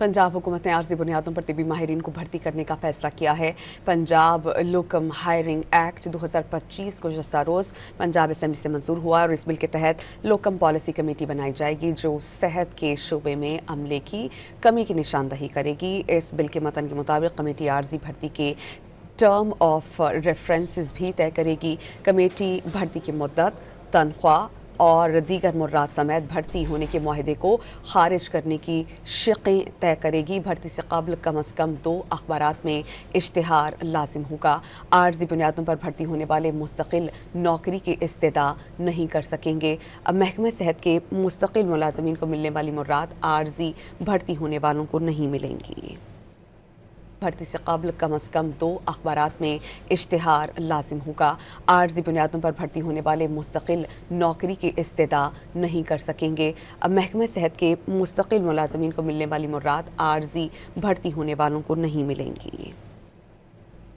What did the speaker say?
पंजाब हुकूमत ने आर्जी बुनियादों पर तिबी माहिरीन को भर्ती करने का फैसला किया है। पंजाब लोकम हायरिंग एक्ट 2025 को गुज़श्ता रोज़ पंजाब असेंबली से मंजूर हुआ और इस बिल के तहत लोकम पॉलिसी कमेटी बनाई जाएगी जो सेहत के शोबे में अमले की कमी की निशानदही करेगी। इस बिल के मतन के मुताबिक कमेटी आर्जी भर्ती के टर्म ऑफ रेफरेंसेस भी तय करेगी। कमेटी भर्ती की मुद्दत, तनख्वाह और दीगर मुर्रात समेत भर्ती होने के मुआहदे को खारिज करने की शिक़ें तय करेगी। भर्ती से कबल कम अज़ कम 2 अखबारात में इश्तिहार लाजिम होगा। आर्जी बुनियादों पर भर्ती होने वाले मुस्तकिल नौकरी की इस्तेदा नहीं कर सकेंगे। अब महकमा सेहत के मुस्तकिल मुलाजमीन को मिलने वाली मुर्रात आर्जी भर्ती होने वालों को नहीं मिलेंगी। भर्ती से कबल कम अज़ कम 2 अखबारात में इश्तिहार लाजिम होगा। आर्जी बुनियादों पर भर्ती होने वाले मुस्तकिल नौकरी की इस्तेदा नहीं कर सकेंगे। अब महकमा सेहत के मुस्तकिल मुलाजमीन को मिलने वाली मुर्रात आर्जी भर्ती होने वालों को नहीं मिलेंगी।